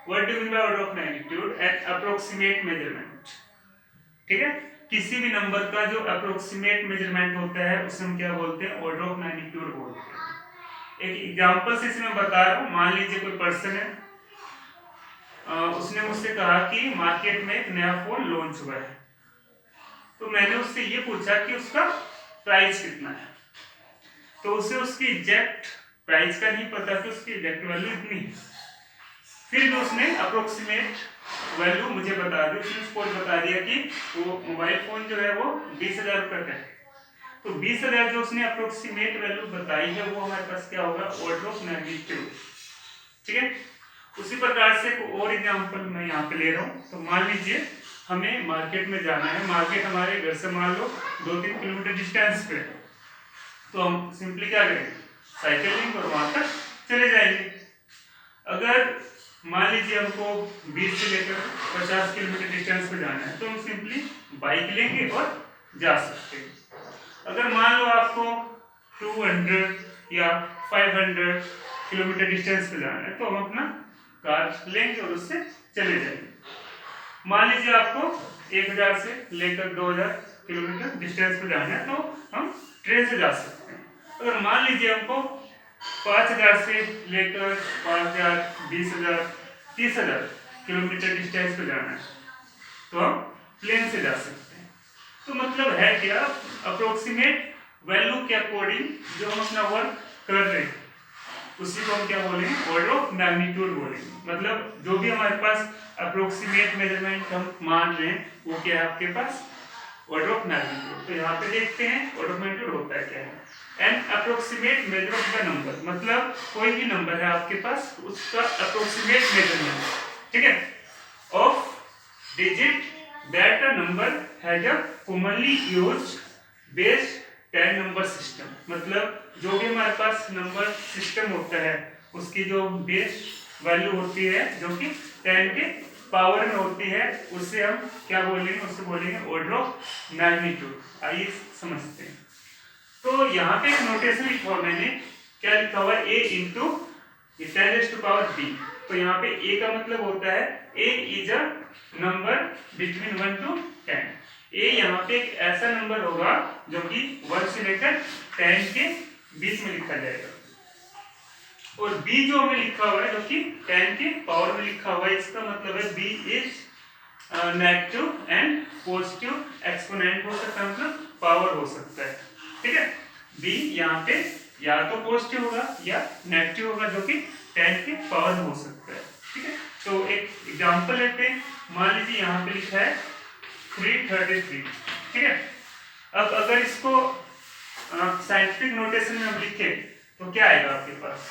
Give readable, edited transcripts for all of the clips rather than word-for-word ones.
What do mean by order of magnitude? N approximate measurement. ठीक है, किसी भी नंबर का जो अप्रोक्सीमेट मेजरमेंट होता है उसे हम क्या बोलते हैं? ऑर्डर ऑफ मैग्नीट्यूड बोलते हैं। एक एग्जांपल से इसमें बता रहा हूँ। मान लीजिए कोई पर्सन है, उसने मुझसे कहा कि मार्केट में एक नया फोन लॉन्च हुआ है, तो मैंने उससे ये पूछा कि उसका प्राइस कितना है। तो उसे उसकी एग्जैक्ट प्राइस का नहीं पता कि उसकी एग्जैक्ट वैल्यू इतनी है। फिर भी उसने अप्रोक्सीमेट वैल्यू मुझे बता दी, उसने उसको बता दिया कि वो मोबाइल फोन जो है वो 20,000 रुपये का है। तो 20,000 जो उसने अप्रोक्सीमेट वैल्यू बताई है वो हमारे पास क्या होगा? Order of magnitude. ठीक है, उसी प्रकार से एक और एग्जांपल मैं यहाँ पे ले रहा हूँ। तो मान लीजिए हमें मार्केट में जाना है, मार्केट हमारे घर से मान लो 2-3 किलोमीटर डिस्टेंस पे है। तो हम सिंपली क्या करेंगे? साइकिल लेंगे और वहां तक चले जाएंगे। अगर मान लीजिए हमको 20 से लेकर 50 किलोमीटर डिस्टेंस पे जाना है तो हम सिंपली बाइक लेंगे और जा सकते हैं। अगर मान लो आपको 200 या 500 किलोमीटर डिस्टेंस पे जाना है तो हम अपना कार लेंगे और उससे चले जाएंगे। मान लीजिए आपको 1000 से लेकर 2000 किलोमीटर डिस्टेंस पे जाना है तो हम ट्रेन से जा सकते हैं। अगर मान लीजिए हमको 5000 से लेकर 5000, 20,000, 30,000 किलोमीटर डिस्टेंस पे जाना है तो हम प्लेन से जा सकते हैं। तो मतलब है क्या? अप्रोक्सीमेट वैल्यू के अकॉर्डिंग जो हम अपना वर्क कर रहे हैं उसी को हम क्या बोलेंगे? ऑर्डर ऑफ मैग्नीट्यूड बोलेंगे। मतलब जो भी हमारे पास अप्रोक्सीमेट मेजरमेंट हम मान रहे हैं वो क्या है आपके पास? Order of magnitude. तो यहाँ पे देखते हैं ऑर्डर ऑफ मैग्नीट्यूड होता है क्या है। N approximate measure of the number, मतलब कोई भी नंबर है आपके पास उसका अप्रोक्सीमेट मेजरमेंट, ठीक है, of digit that a number has a commonly used base 10 number system। मतलब जो भी हमारे पास नंबर सिस्टम होता है उसकी जो बेस वैल्यू होती है जो कि 10 के पावर में होती है उसे हम क्या बोलेंगे? उससे बोलेंगे ऑर्डर ऑफ मैग्नीट्यूड। आइए समझते हैं। तो यहाँ पे एक नोटेशन लिखा हुआ मैंने, क्या लिखा हुआ है? a इंटू 10⁻⁵ तो यहाँ पे a का मतलब होता है a is a number between 1 to 10। a यहाँ पे एक ऐसा नंबर होगा जो कि 1 से लेकर 10 के बीच में लिखा जाएगा। और b जो हमें लिखा हुआ है जो कि 10 के पावर में लिखा हुआ है, इसका मतलब है b is negative and positive exponent हो सकता है, मतलब पावर हो सकता है। ठीक है, b यहाँ पे या तो पॉजिटिव होगा या नेगेटिव होगा जो कि 10 के पावर में हो सकता है। ठीक है, तो एक एग्जांपल लेते हैं। मान लीजिए यहाँ पे लिखा है 333। ठीक है, अब अगर इसको साइंटिफिक नोटेशन में हम लिखे तो क्या आएगा आपके पास?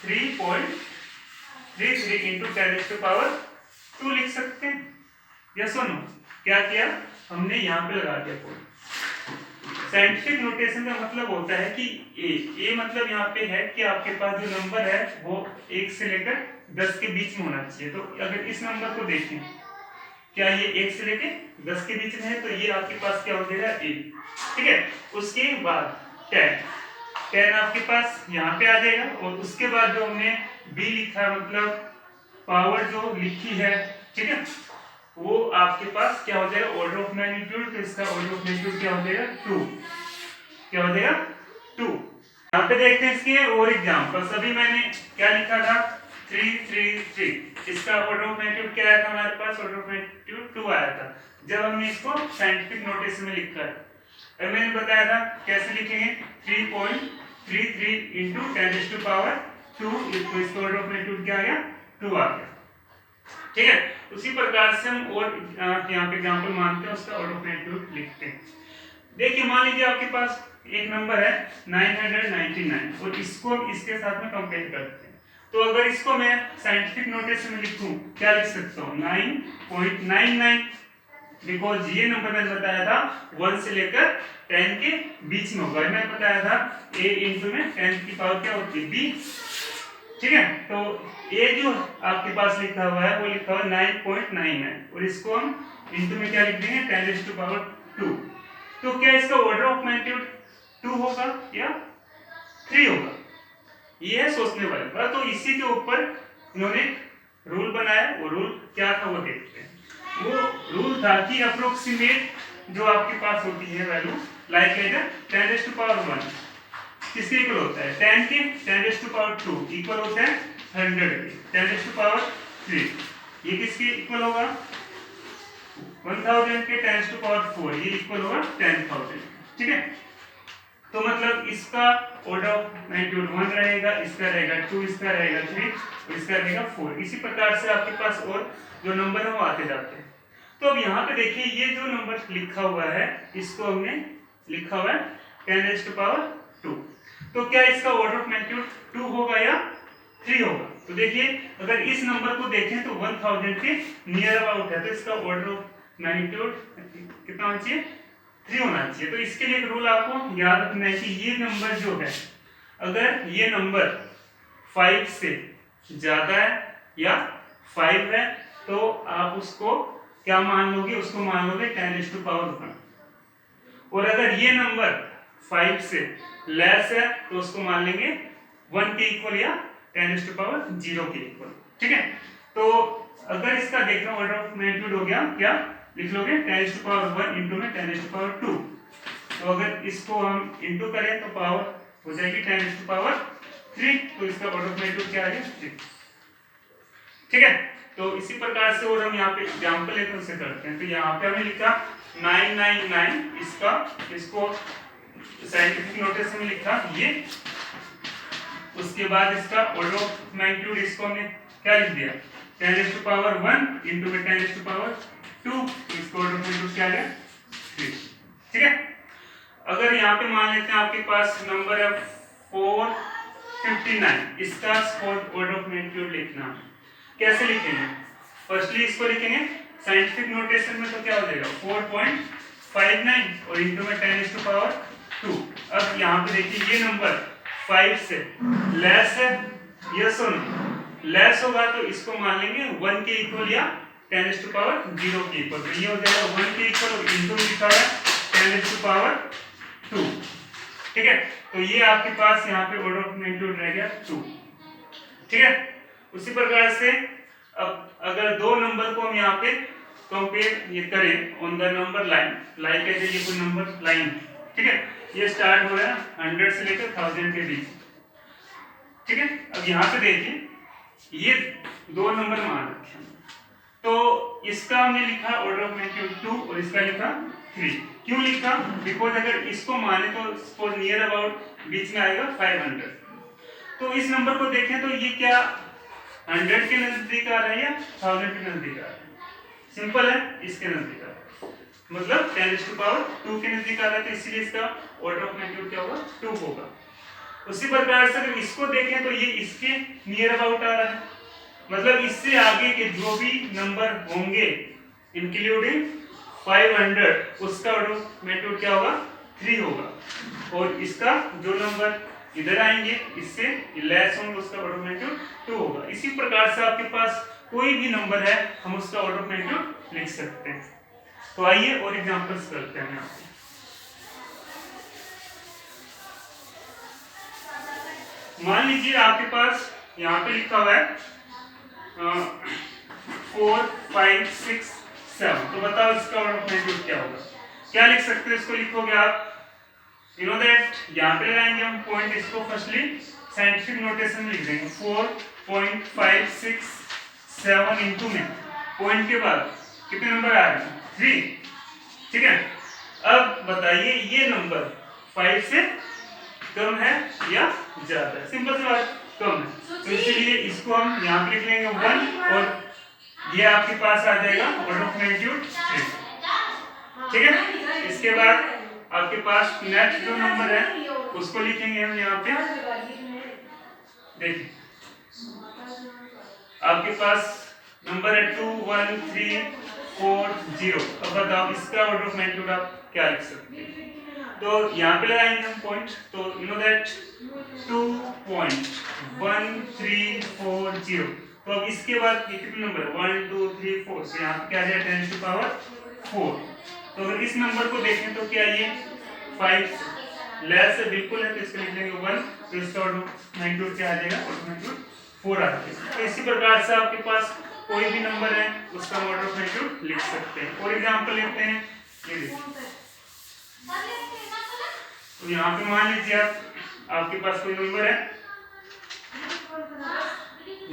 3.33 इंटू 10⁻² लिख सकते हैं। यस और नो? क्या किया हमने? यहाँ पे लगा दिया पॉइंट। साइंटिफिक नोटेशन का मतलब होता है कि ए मतलब यहाँ पे है कि आपके पास जो नंबर है वो 1 से लेकर 10 के बीच में होना चाहिए। तो अगर इस नंबर को देखें, क्या ये 1 से लेकर 10 के बीच में है तो ये आपके पास क्या हो जाएगा? ए। ठीक है, उसके बाद 10 आपके पास यहाँ पे आ जाएगा और उसके बाद जो हमने बी लिखा है मतलब पावर जो लिखी है, ठीक है, वो आपके पास क्या हो जाएगा? Order of magnitude. तो इसका ऑर्डर ऑफ मैग्नीट्यूड क्या हो जाएगा? 2। क्या हो जाएगा? 2। यहाँ पे देखते हैं इसके और एग्जांपल्स। अभी मैंने क्या लिखा था? 333। इसका ऑर्डर ऑफ मैग्नीट्यूड क्या आया था हमारे पास? ऑर्डर ऑफ मैग्नीट्यूड 2 आया था जब हमने इसको साइंटिफिक नोटेशन में लिखा है। अब मैंने बताया था कैसे लिखेंगे? 3.33 इंटू 10⁻²। तो इसका ऑर्डर ऑफ मैग्नीट्यूड क्या आ गया? 2 आ गया। ठीक है, उसी प्रकार से हम और यहाँ पे एग्जांपल मानते हैं उसका ऑर्डर ऑफ मैग्नीट्यूड लिखते हैं। देखिए मान लीजिए आपके पास एक नंबर है 999 और इसको हम इसके साथ में कंपेयर करते हैं। तो अगर इसको मैं साइंटिफिक नोटेशन में लिखूं क्या लिख सकता हूँ? 9.99, बिकॉज ये नंबर मैंने बताया था 1 से लेकर 10 के बीच में होगा। मैंने बताया था a इंटू में 10 की पावर क्या होती है? b। ठीक है, तो ए जो आपके पास लिखा हुआ है वो लिखा हुआ है 9.99 और इसको हम इंटू में क्या लिख देंगे? 10⁻²। तो क्या इसका ऑर्डर ऑफ मैग्नीट्यूड 2 होगा या 3 होगा? ये है सोचने वाली बात। तो इसी के ऊपर इन्होंने रूल बनाया, वो रूल क्या था वो देखते हैं। वो रूल था कि अप्रोक्सीमेट जो आपके पास होती है वैल्यू लाइक है 10⁻⁻1 किसके इक्वल होता है 10 के 10⁻2 इक्वल होता है 100 के 10⁻3 ये किसके इक्वल होगा 1000 के 10⁻4 ये इक्वल होगा 10,000। ठीक है, तो मतलब इसका ऑर्डर ऑफ मैग्नीट्यूड 1 रहेगा, इसका रहेगा 2, इसका रहेगा 3 और इसका रहेगा 4। इसी प्रकार से आपके पास और जो नंबर है वो आते जाते हैं। तो अब यहाँ पे देखिए ये जो नंबर लिखा हुआ है इसको हमने लिखा हुआ है 10⁻2। तो क्या इसका ऑर्डर ऑफ मैग्नीट्यूड 2 होगा या 3 होगा? तो देखिए अगर इस नंबर को देखें तो 1000 के नियर अबाउट है, तो इसका ऑर्डर ऑफ मैग्नीट्यूड कितना होना चाहिए 3 होना चाहिए। तो इसके लिए एक रूल आपको याद रखना है कि ये नंबर जो है अगर ये नंबर 5 से ज्यादा है या 5 है तो आप उसको क्या मान लोगे, उसको मान लोगे 10⁻1। और अगर ये नंबर 5 से लेस है तो उसको मान लेंगे 1 के इक्वल या 10⁻0 के इक्वल। ठीक है, तो अगर इसका देखना ऑर्डर ऑफ मैग्नीट्यूड हो गया क्या लिख लोगे 10⁻1 इंटू में 10⁻2। तो अगर इसको हम इंटू करें तो पावर हो जाएगी 10⁻3, तो इसका ऑर्डर ऑफ मैग्नीट्यूड क्या है 3। ठीक है, तो इसी प्रकार से और हम यहाँ पे एग्जांपल लेकर उसे करते हैं। तो यहाँ पे हमने लिखा 999 इसको साइंटिफिक नोटेशन में लिखा ये, उसके बाद इसका ऑर्डर ऑफ मैग्नीट्यूड इसको हमने क्या लिख दिया 10⁻1 इंटू में 10⁻2, इसको ऑर्डर ऑफ मैग्नीट्यूड क्या है 3। ठीक है, अगर यहाँ पे मान लेते हैं आपके पास नंबर है 459, इसका ऑर्डर ऑफ मैग्नीट्यूड लिखना कैसे लिखेंगे? फर्स्टली इसको लिखेंगे साइंटिफिक नोटेशन में, तो क्या हो जाएगा 4.59 और इंटू में 10⁻2। अब यहाँ पे देखिए ये नंबर 5 से लेस है, यस और नो? लेस होगा तो इसको मान लेंगे 1 के इक्वल या 10⁻0 के इक्वल। तो ये हो जाएगा 1 के इक्वल और इंटू लिखा है 10⁻2। ठीक है, तो ये आपके पास यहाँ पे ऑर्डर ऑफ मैग्नीट्यूड रह गया 2। ठीक है, उसी प्रकार से अब अगर दो नंबर को हम यहाँ पे कंपेयर ये करें on the number line, like है ये कोई नंबर लाइन, ठीक है, ये स्टार्ट हो रहा है 100 से लेकर 1000 के बीच। ठीक है, अब यहाँ पे देखिए ये दो नंबर मान रखे हैं, तो इसका हमने लिखा ऑर्डर ऑफ मैग्नीट्यूड 2 और इसका लिखा 3। क्यों लिखा? बिकॉज अगर इसको माने तो इसको नियर अबाउट बीच में आएगा 500। तो इस नंबर को देखें तो ये क्या 100 के नजदीक आ रहा है या 1000 के नजदीक आ रहा है? सिंपल है, इसके नजदीक आ रहा है, मतलब 10⁻2 के नजदीक आ रहा है, तो इसीलिए इसका ऑर्डर ऑफ मैग्नीट्यूड क्या होगा 2 होगा। उसी प्रकार से अगर इसको देखें तो ये इसके नियर अबाउट आ रहा है, मतलब इससे आगे के जो भी नंबर होंगे इंक्लूडिंग 500 उसका ऑर्डर ऑफ मैग्नीट्यूड क्या होगा 3 होगा, और इसका जो नंबर इधर आएंगे इससे लेस होंगे उसका ऑर्डर ऑफ मैग्नीट्यूड 2 होगा। इसी प्रकार से आपके पास कोई भी नंबर है हम उसका ऑर्डर ऑफ मैग्नीट्यूड लिख सकते हैं। तो आइए और एग्जांपल्स करते हैं। यहाँ मान लीजिए आपके पास यहाँ पे लिखा हुआ है 4 5 6 7, तो बताओ इसका ऑर्डर ऑफ मैग्नीट्यूड क्या होगा? क्या लिख सकते हो? इसको लिखोगे आप यू नो दैट, यहाँ पे लगाएंगे हम पॉइंट, इसको फर्स्टली साइंटिफिक नोटेशन में लिख देंगे 4.567 इंटू में पॉइंट के बाद कितने नंबर आ रहे हैं 3। ठीक है, अब बताइए ये नंबर 5 से कम है या ज्यादा है? सिंपल सी बात, कम है, तो इसलिए इसको हम यहाँ पे लिख लेंगे 1 और ये आपके पास आ जाएगा ऑर्डर ऑफ मैग्नीट्यूड 3। ठीक है, इसके बाद आपके पास नेक्स्ट जो नंबर है उसको लिखेंगे हम यहाँ पे, देखिए आपके पास नंबर है 2 1 3 4 0। अब बताओ इसका ऑर्डर ऑफ मैग्नीट्यूड आप क्या लिख सकते हैं? तो यहाँ पे लगाएंगे हम पॉइंट, तो यू नो दैट 2.1340। तो अब इसके बाद ये कितने नंबर 1 2 3 4, तो यहाँ पे क्या आ जाएगा 10⁻4। तो अगर इस नंबर को देखें तो क्या ये 5 लेस है, बिल्कुल है, तो इसको लिख लेंगे 1, तो इसका ऑर्डर मैग्नीट्यूड क्या आ जाएगा ऑर्डर मैग्नीट्यूड 4 आते हैं। तो इसी प्रकार से आपके पास कोई भी नंबर है उसका ऑर्डर ऑफ मैग्नीट्यूड लिख सकते हैं। और एग्जांपल लेते हैं, ये देखिए, तो यहाँ पे मान लीजिए आपके पास कोई नंबर है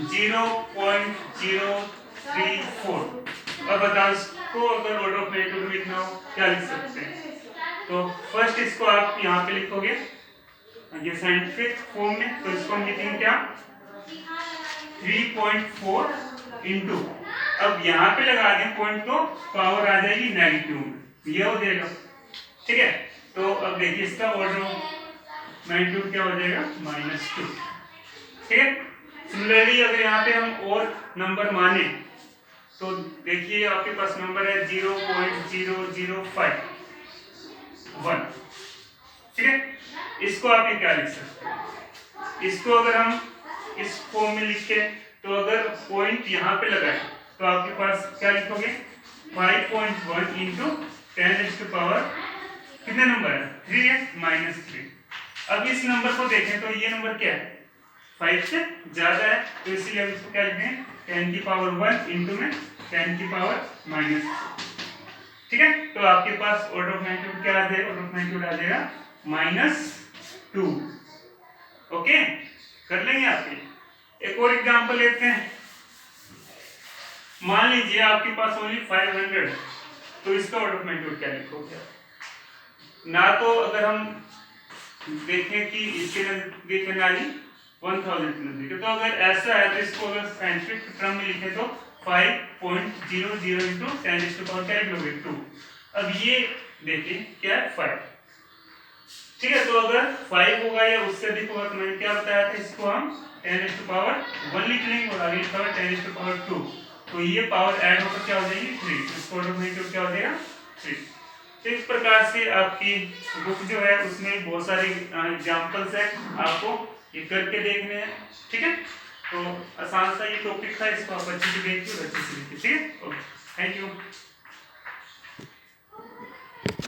0.034। अब बताओ इसको अगर ऑर्डर ऑफ मैग्नीट्यूड लिखना हो क्या लिख सकते हैं? तो फर्स्ट इसको आप यहाँ पे लिखोगे ये साइंटिफिक फॉर्म में, तो इसको हम लिखेंगे क्या 3.4 इंटू, अब यहाँ पे लगा दें पॉइंट तो पावर आ जाएगी नेगेटिव में, ये हो जाएगा। ठीक है, तो अब देखिए इसका ऑर्डर ऑफ मैग्नीट्यूड क्या हो जाएगा -2। ठीक है, सिमिलरली अगर यहाँ पे हम और नंबर माने तो देखिए आपके पास नंबर है 0.0051। ठीक है, इसको आप ये क्या लिख सकते हैं, इसको अगर हम इस फॉर्म में लिखे तो अगर पॉइंट यहाँ पे लगाए तो आपके पास क्या लिखोगे 5.1 इंटू 10⁻⁴ कितने नंबर है 3 है -3। अब इस नंबर को देखें तो ये नंबर क्या है 5 से ज्यादा है, तो इसलिए हम इसको क्या लिखेंगे 10⁻⁴ इंटू में 10⁻⁻⁴। ठीक है, तो आपके पास ऑर्डर ऑफ मैग्नीट्यूड क्या आ जाएगा, ऑर्डर ऑफ मैग्नीट्यूड आ जाएगा -2। ओके, कर लेंगे आपके। एक और एग्जांपल लेते हैं, मान लीजिए आपके पास ओनली 500, तो इसका ऑर्डर ऑफ मैग्नीट्यूड क्या लिखोगे ना, तो अगर हम देखें कि इसके नजदीक है ना ही 1000 के नजदीक है, तो अगर ऐसा है तो इसको अगर साइंटिफिक टर्म में लिखे तो 5.00 इंटू 10⁻⁴ क्या लिखोगे 2। अब ये देखिए क्या है 5। ठीक है, तो अगर 5 होगा या उससे अधिक होगा तो मैंने क्या बताया था, इसको हम 10⁻⁴ लिख लेंगे और आगे लिखा हुआ 10⁻², तो ये पावर ऐड होकर क्या हो जाएगी 3, इसको ऑर्डर ऑफ मैग्नीट्यूड क्या हो जाएगा 3। तो इस प्रकार से आपकी बुक जो है उसमें बहुत सारे एग्जांपल्स है, आपको ये करके देखने हैं। ठीक है, तो आसान सा ये टॉपिक था, इसको आप अच्छे से देखिए और अच्छे से लिखिए। ठीक है, ओके, थैंक यू।